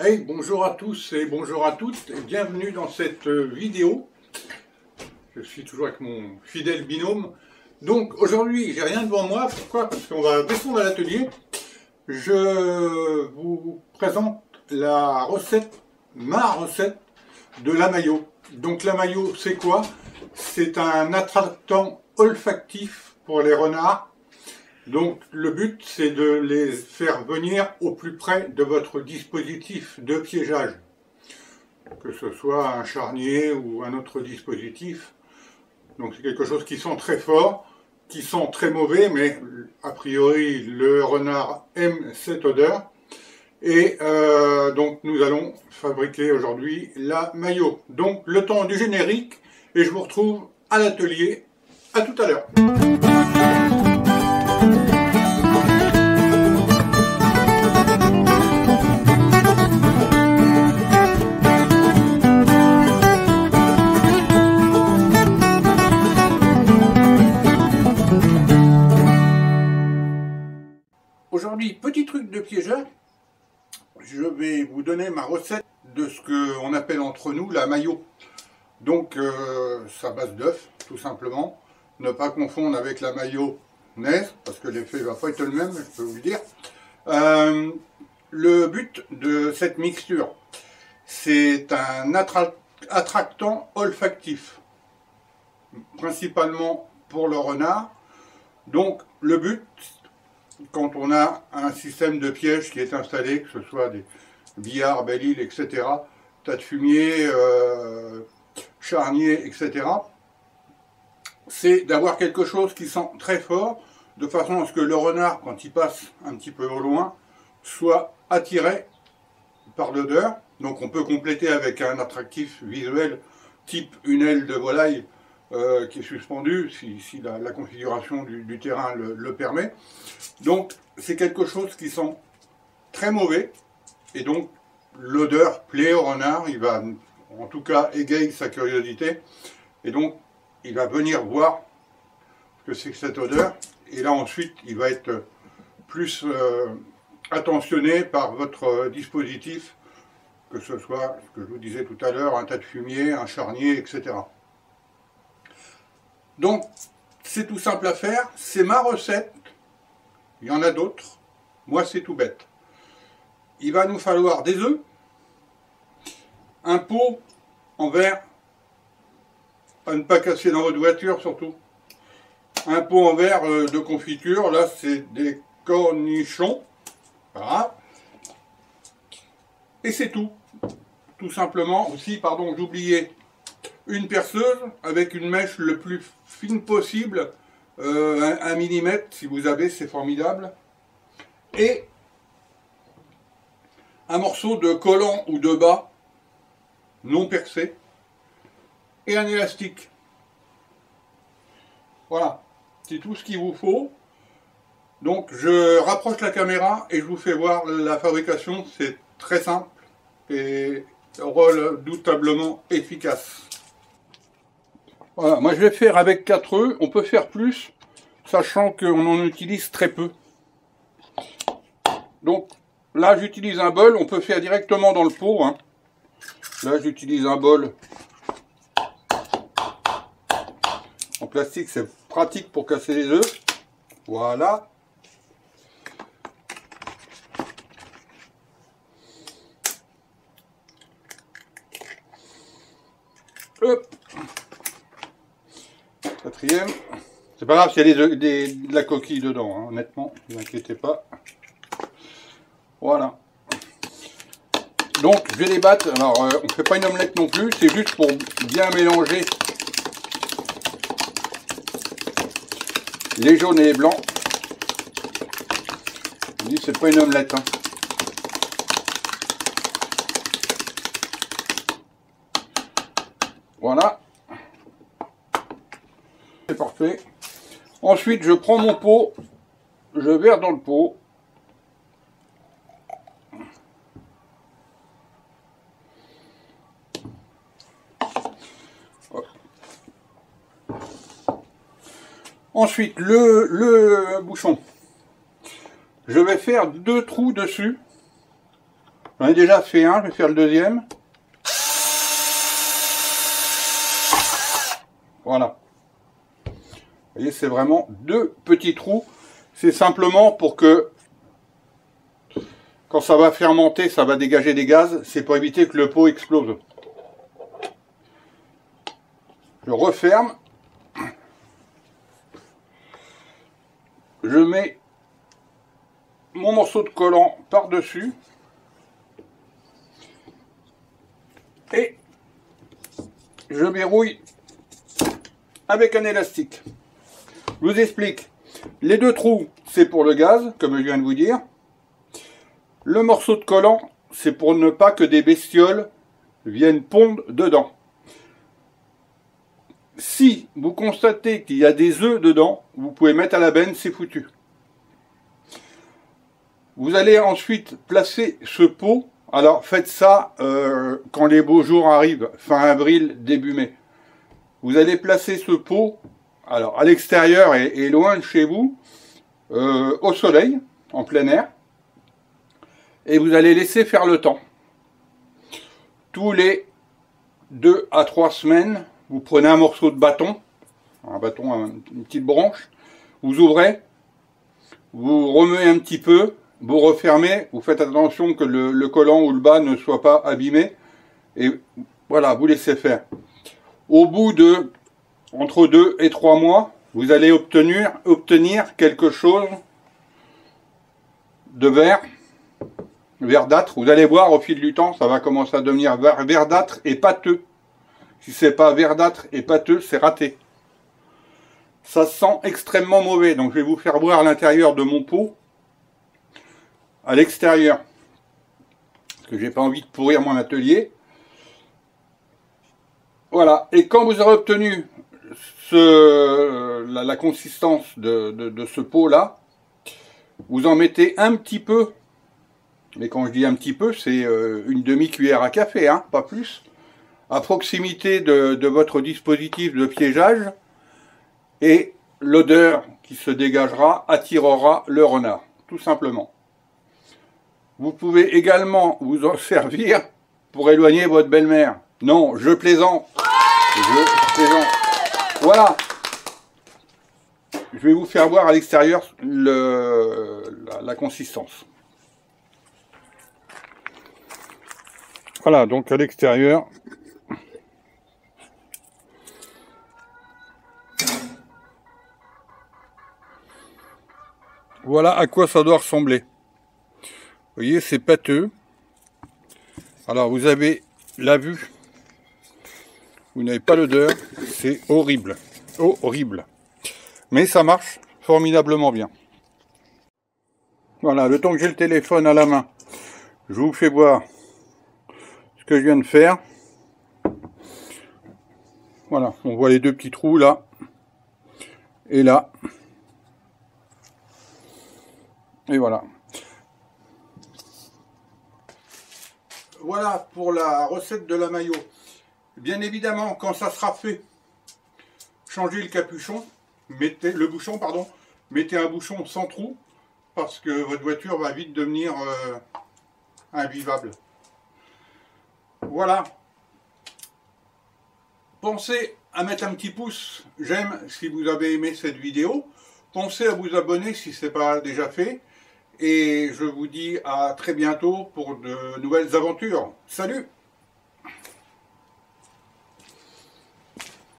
Hey, bonjour à tous et bonjour à toutes et bienvenue dans cette vidéo. Je suis toujours avec mon fidèle binôme. Donc aujourd'hui, j'ai rien devant moi. Pourquoi? Parce qu'on va descendre à l'atelier. Je vous présente la recette, ma recette de l'amayo. Donc l'amayo, c'est quoi? C'est un attractant olfactif pour les renards. Donc le but, c'est de les faire venir au plus près de votre dispositif de piégeage, que ce soit un charnier ou un autre dispositif. Donc c'est quelque chose qui sent très fort, qui sent très mauvais, mais a priori le renard aime cette odeur. Et donc nous allons fabriquer aujourd'hui la mayo. Donc le temps du générique, et je vous retrouve à l'atelier. À tout à l'heure. Aujourd'hui, petit truc de piégeur, je vais vous donner ma recette de ce qu'on appelle entre nous la mayo. Donc, ça base d'œufs, tout simplement. Ne pas confondre avec la mayonnaise, parce que l'effet ne va pas être le même, je peux vous le dire. Le but de cette mixture, c'est un attractant olfactif, principalement pour le renard. Donc, le but, quand on a un système de piège qui est installé, que ce soit des billards, Belle-Île, etc., tas de fumier, charnier, etc., c'est d'avoir quelque chose qui sent très fort, de façon à ce que le renard, quand il passe un petit peu au loin, soit attiré par l'odeur. Donc on peut compléter avec un attractif visuel, type une aile de volaille, qui est suspendu si la configuration du terrain le permet. Donc c'est quelque chose qui sent très mauvais et donc l'odeur plaît au renard, il va en tout cas égayer sa curiosité et donc il va venir voir ce que c'est que cette odeur et là ensuite il va être plus attentionné par votre dispositif, que ce soit ce que je vous disais tout à l'heure, un tas de fumier, un charnier, etc. Donc, c'est tout simple à faire, c'est ma recette, il y en a d'autres, moi c'est tout bête. Il va nous falloir des œufs, un pot en verre, à ne pas casser dans votre voiture surtout, un pot en verre de confiture, là c'est des cornichons, voilà, et c'est tout. Tout simplement, aussi, pardon, j'oubliais, une perceuse avec une mèche le plus fine possible, 1 mm si vous avez, c'est formidable, et un morceau de collant ou de bas non percé et un élastique. Voilà, c'est tout ce qu'il vous faut. Donc je rapproche la caméra et je vous fais voir la fabrication, c'est très simple et redoutablement efficace. Voilà, moi je vais faire avec 4 œufs, on peut faire plus, sachant qu'on en utilise très peu. Donc là j'utilise un bol, on peut faire directement dans le pot, hein. Là j'utilise un bol en plastique, c'est pratique pour casser les œufs. Voilà. Hop. Quatrième. C'est pas grave s'il y a de la coquille dedans, hein, honnêtement, ne vous inquiétez pas. Voilà. Donc je vais les battre. Alors on ne fait pas une omelette non plus, c'est juste pour bien mélanger les jaunes et les blancs. Je dis c'est pas une omelette, hein. Voilà. C'est parfait. Ensuite, je prends mon pot, je verse dans le pot. Ensuite, le bouchon. Je vais faire 2 trous dessus J'en ai déjà fait un, je vais faire le deuxième. Voilà. Vous voyez, c'est vraiment 2 petits trous. C'est simplement pour que, quand ça va fermenter, ça va dégager des gaz. C'est pour éviter que le pot explose. Je referme. Je mets mon morceau de collant par-dessus. Et je verrouille avec un élastique. Je vous explique. Les 2 trous, c'est pour le gaz, comme je viens de vous dire. Le morceau de collant, c'est pour ne pas que des bestioles viennent pondre dedans. Si vous constatez qu'il y a des œufs dedans, vous pouvez mettre à la benne, c'est foutu. Vous allez ensuite placer ce pot. Alors faites ça quand les beaux jours arrivent, fin avril, début mai. Vous allez placer ce pot, alors à l'extérieur et loin de chez vous, au soleil, en plein air, et vous allez laisser faire le temps. Tous les 2 à 3 semaines, vous prenez un morceau de bâton, une petite branche, vous ouvrez, vous remuez un petit peu, vous refermez, vous faites attention que le collant ou le bas ne soit pas abîmé, et voilà, vous laissez faire. Au bout de entre 2 et 3 mois, vous allez obtenir quelque chose de verdâtre. Vous allez voir au fil du temps, ça va commencer à devenir verdâtre et pâteux. Si c'est pas verdâtre et pâteux, c'est raté. Ça sent extrêmement mauvais, donc je vais vous faire voir l'intérieur de mon pot, à l'extérieur, parce que j'ai pas envie de pourrir mon atelier. Voilà, et quand vous aurez obtenu la consistance de ce pot-là, vous en mettez un petit peu, mais quand je dis un petit peu, c'est une demi-cuillère à café, hein, pas plus, à proximité de votre dispositif de piégeage, et l'odeur qui se dégagera attirera le renard, tout simplement. Vous pouvez également vous en servir pour éloigner votre belle-mère. Non, je plaisante. Je plaisante. Voilà. Je vais vous faire voir à l'extérieur la consistance. Voilà, donc à l'extérieur. Voilà à quoi ça doit ressembler. Vous voyez, c'est pâteux. Alors, vous avez la vue. Vous n'avez pas l'odeur. C'est horrible. Oh, horrible. Mais ça marche formidablement bien. Voilà, le temps que j'ai le téléphone à la main, je vous fais voir ce que je viens de faire. Voilà, on voit les 2 petits trous là et là. Et voilà. Voilà pour la recette de la maillot. Bien évidemment, quand ça sera fait, changez le capuchon, mettez le bouchon, pardon, mettez un bouchon sans trou, parce que votre voiture va vite devenir invivable. Voilà. Pensez à mettre un petit pouce j'aime si vous avez aimé cette vidéo. Pensez à vous abonner si ce n'est pas déjà fait. Et je vous dis à très bientôt pour de nouvelles aventures. Salut!